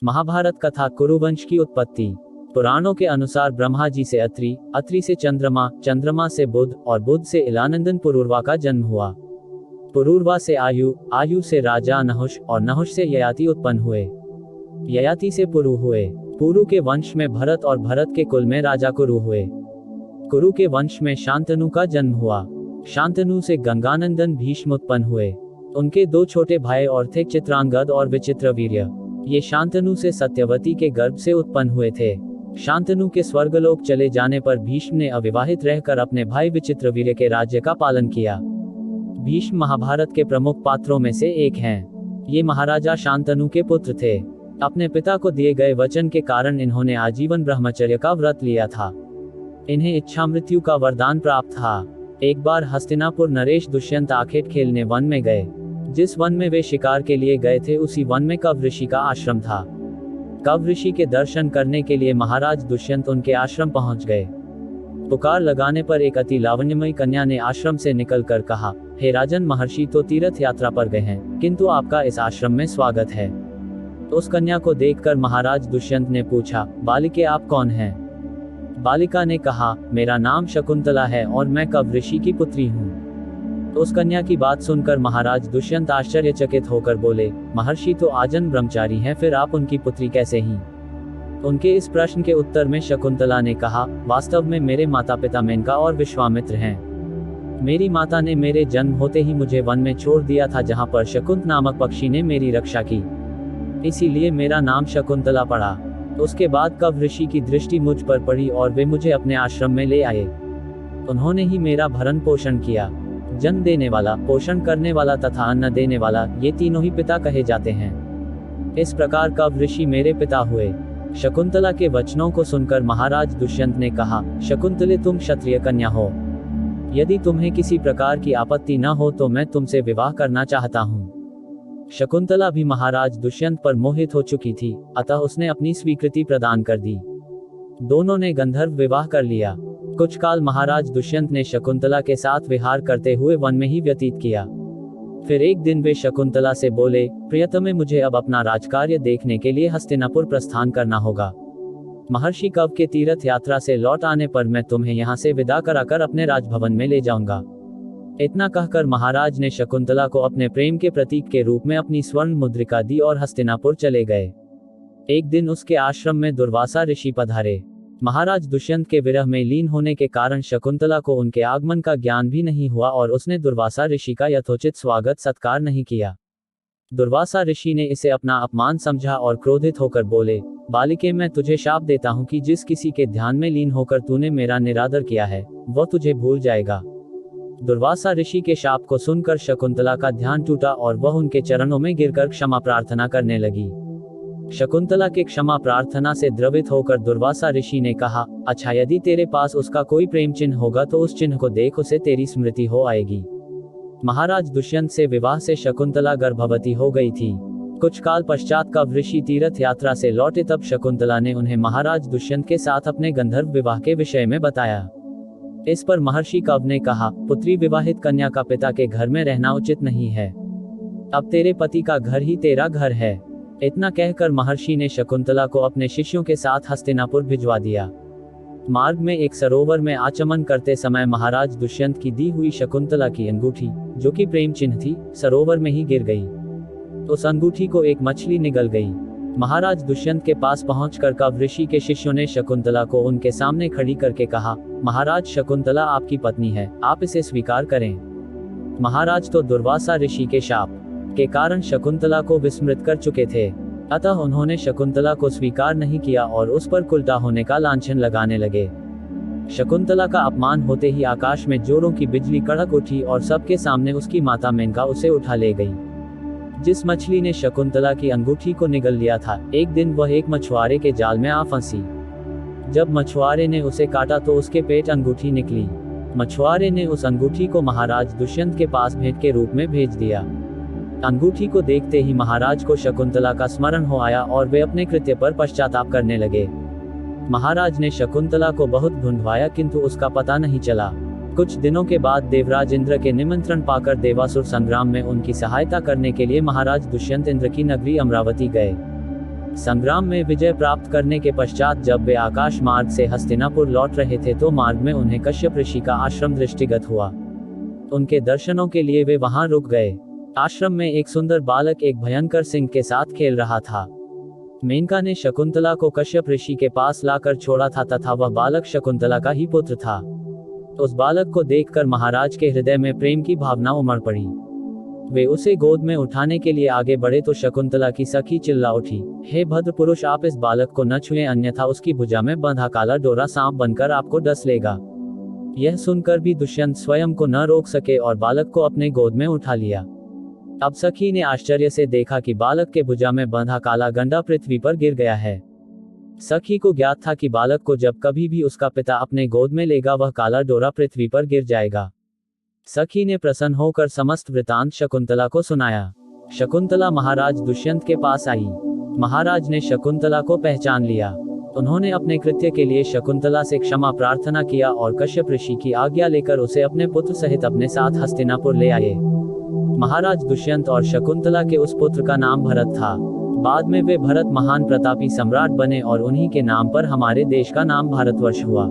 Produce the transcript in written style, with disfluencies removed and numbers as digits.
महाभारत कथा कुरुवंश की उत्पत्ति। पुराणों के अनुसार ब्रह्मा जी से अत्रि, अत्रि से चंद्रमा, चंद्रमा से बुध और बुध से इलानंदन पुरूरवा का जन्म हुआ। पुरूरवा से आयु, आयु से राजा नहुष और नहुष से ययाति उत्पन्न हुए। ययाति से पुरु हुए। पुरु के वंश में भरत और भरत के कुल में राजा कुरु हुए। कुरु के वंश में शांतनु का जन्म हुआ। शांतनु से गंगानंदन भीष्म उत्पन्न हुए। उनके दो छोटे भाई और थे चित्रांगद और विचित्रवीर्य। ये शांतनु से सत्यवती के गर्भ से उत्पन्न हुए थे। शांतनु के स्वर्गलोक चले जाने पर भीष्म ने अविवाहित रहकर अपने भाई विचित्रवीर्य के राज्य का पालन किया। भीष्म महाभारत के प्रमुख पात्रों में से एक हैं। ये महाराजा शांतनु के पुत्र थे। अपने पिता को दिए गए वचन के कारण इन्होंने आजीवन ब्रह्मचर्य का व्रत लिया था। इन्हें इच्छा मृत्यु का वरदान प्राप्त था। एक बार हस्तिनापुर नरेश दुष्यंत आखेट खेलने वन में गए। जिस वन में वे शिकार के लिए गए थे उसी वन में कव ऋषि का आश्रम था। कव ऋषि के दर्शन करने के लिए महाराज दुष्यंत उनके आश्रम पहुंच गए। पुकार लगाने पर एक अति लावण्यमयी कन्या ने आश्रम से निकलकर कहा, हे राजन, महर्षि तो तीर्थ यात्रा पर गए हैं, किंतु आपका इस आश्रम में स्वागत है। उस कन्या को देखकर महाराज दुष्यंत ने पूछा, बालिके आप कौन हैं? बालिका ने कहा, मेरा नाम शकुंतला है और मैं कव ऋषि की पुत्री हूँ। तो उस कन्या की बात सुनकर महाराज दुष्यंत आश्चर्यचकित होकर बोले, महर्षि तो आजन्म ब्रह्मचारी हैं, फिर आप उनकी पुत्री कैसे ही? उनके इस प्रश्न के उत्तर में शकुंतला ने कहा, वास्तव में मेरे माता पिता मेनका और विश्वामित्र हैं। मेरी माता ने मेरे जन्म होते ही मुझे वन में छोड़ दिया था, जहां पर शकुंत नामक पक्षी ने मेरी रक्षा की, इसीलिए मेरा नाम शकुंतला पड़ा। उसके बाद कव ऋषि की दृष्टि मुझ पर पड़ी और वे मुझे अपने आश्रम में ले आए। उन्होंने ही मेरा भरण पोषण किया। जन्म देने वाला, पोषण करने वाला तथा अन्न देने वाला, ये तीनों ही पिता कहे जाते हैं। इस प्रकार कव ऋषि मेरे पिता हुए। शकुंतला के वचनों को सुनकर महाराज दुष्यंत ने कहा, शकुंतले, तुम क्षत्रिय कन्या हो। यदि तुम्हें किसी प्रकार की आपत्ति न हो तो मैं तुमसे विवाह करना चाहता हूँ। शकुंतला भी महाराज दुष्यंत पर मोहित हो चुकी थी, अतः उसने अपनी स्वीकृति प्रदान कर दी। दोनों ने गंधर्व विवाह कर लिया। कुछ काल महाराज दुष्यंत ने शकुंतला के साथ विहार करते हुए वन में ही व्यतीत किया। फिर एक दिन वे शकुंतला से बोले, प्रियतमे, मुझे अब अपना राजकार्य देखने के लिए हस्तिनापुर प्रस्थान करना होगा। महर्षि कव के तीर्थ यात्रा से लौट आने पर मैं तुम्हें यहाँ से विदा कराकर अपने राजभवन में ले जाऊंगा। इतना कहकर महाराज ने शकुंतला को अपने प्रेम के प्रतीक के रूप में अपनी स्वर्ण मुद्रिका दी और हस्तिनापुर चले गए। एक दिन उसके आश्रम में दुर्वासा ऋषि पधारे। महाराज दुष्यंत के विरह में लीन होने के कारण शकुंतला को उनके आगमन का ज्ञान भी नहीं हुआ और उसने दुर्वासा ऋषि का यथोचित स्वागत सत्कार नहीं किया। दुर्वासा ऋषि ने इसे अपना अपमान समझा और क्रोधित होकर बोले, बालिके, मैं तुझे शाप देता हूँ कि जिस किसी के ध्यान में लीन होकर तूने मेरा निरादर किया है वह तुझे भूल जाएगा। दुर्वासा ऋषि के शाप को सुनकर शकुंतला का ध्यान टूटा और वह उनके चरणों में गिरकर क्षमा प्रार्थना करने लगी। शकुंतला के क्षमा प्रार्थना से द्रवित होकर दुर्वासा ऋषि ने कहा, अच्छा, यदि तेरे पास उसका कोई प्रेम चिन्ह होगा तो उस चिन्ह को देख, उसे तेरी स्मृति हो आएगी। महाराज दुष्यंत से विवाह से शकुंतला गर्भवती हो गई थी। कुछ काल पश्चात कव ऋषि तीर्थ यात्रा से लौटे तब शकुंतला ने उन्हें महाराज दुष्यंत के साथ अपने गंधर्व विवाह के विषय में बताया। इस पर महर्षि कव ने कहा, पुत्री, विवाहित कन्या का पिता के घर में रहना उचित नहीं है। अब तेरे पति का घर ही तेरा घर है। इतना कहकर महर्षि ने शकुंतला को अपने शिष्यों के साथ हस्तिनापुर भिजवा दिया। मार्ग में एक सरोवर में आचमन करते समय महाराज दुष्यंत की दी हुई शकुंतला की अंगूठी, जो कि प्रेम चिन्ह थी, सरोवर में ही गिर गई। उस अंगूठी को एक मछली निगल गई। महाराज दुष्यंत के पास पहुंचकर कव ऋषि के शिष्यों ने शकुंतला को उनके सामने खड़ी करके कहा, महाराज, शकुंतला आपकी पत्नी है, आप इसे स्वीकार करें। महाराज तो दुर्वासा ऋषि के शाप के कारण शकुंतला को विस्मृत कर चुके थे, अतः उन्होंने शकुंतला को स्वीकार नहीं किया और उस पर कुलटा होने का लांछन लगाने लगे। शकुंतला का अपमान होते ही आकाश में जोरों की बिजली कड़क उठी और सबके सामने उसकी माता मेनका उसे उठा ले गई। जिस मछली ने शकुंतला की अंगूठी को निगल लिया था, एक दिन वह एक मछुआरे के जाल में आ फंसी। जब मछुआरे ने उसे काटा तो उसके पेट अंगूठी निकली। मछुआरे ने उस अंगूठी को महाराज दुष्यंत के पास भेंट के रूप में भेज दिया। अंगूठी को देखते ही महाराज को शकुंतला का स्मरण हो आया और वे अपने कृत्य पर पश्चाताप करने लगे। महाराज ने शकुंतला को बहुत ढूंढवाया किंतु उसका पता नहीं चला। कुछ दिनों के बाद देवराज इंद्र के निमंत्रण पाकर देवासुर संग्राम में उनकी सहायता करने के लिए महाराज दुष्यंत इंद्र की नगरी अमरावती गए। संग्राम में विजय प्राप्त करने के पश्चात जब वे आकाश मार्ग से हस्तिनापुर लौट रहे थे तो मार्ग में उन्हें कश्यप ऋषि का आश्रम दृष्टिगत हुआ। उनके दर्शनों के लिए वे वहां रुक गए। आश्रम में एक सुंदर बालक एक भयंकर सिंह के साथ खेल रहा था। मेनका ने शकुंतला को कश्यप ऋषि के पास लाकर छोड़ा था तथा वह बालक शकुंतला का ही पुत्र था। उस बालक को देखकर महाराज के हृदय में प्रेम की भावना उमड़ पड़ी। वे उसे गोद में उठाने के लिए आगे बढ़े तो शकुंतला की सखी चिल्ला उठी, हे भद्र पुरुष, आप इस बालक को न छुएं, अन्यथा उसकी भुजा में बंधा काला डोरा सांप बनकर आपको डस लेगा। यह सुनकर भी दुष्यंत स्वयं को न रोक सके और बालक को अपने गोद में उठा लिया। अब सखी ने आश्चर्य से देखा कि बालक के भुजा में बंधा काला गंडा पृथ्वी पर गिर गया है। सखी को ज्ञात था कि बालक को जब कभी भी उसका पिता अपने गोद में लेगा वह काला डोरा पृथ्वी पर गिर जाएगा। सखी ने प्रसन्न होकर समस्त वृतांत शकुंतला को सुनाया। शकुंतला महाराज दुष्यंत के पास आई। महाराज ने शकुंतला को पहचान लिया। उन्होंने अपने कृत्य के लिए शकुंतला से क्षमा प्रार्थना किया और कश्यप ऋषि की आज्ञा लेकर उसे अपने पुत्र सहित अपने साथ हस्तिनापुर ले आए। महाराज दुष्यंत और शकुंतला के उस पुत्र का नाम भरत था। बाद में वे भरत महान प्रतापी सम्राट बने और उन्हीं के नाम पर हमारे देश का नाम भारतवर्ष हुआ।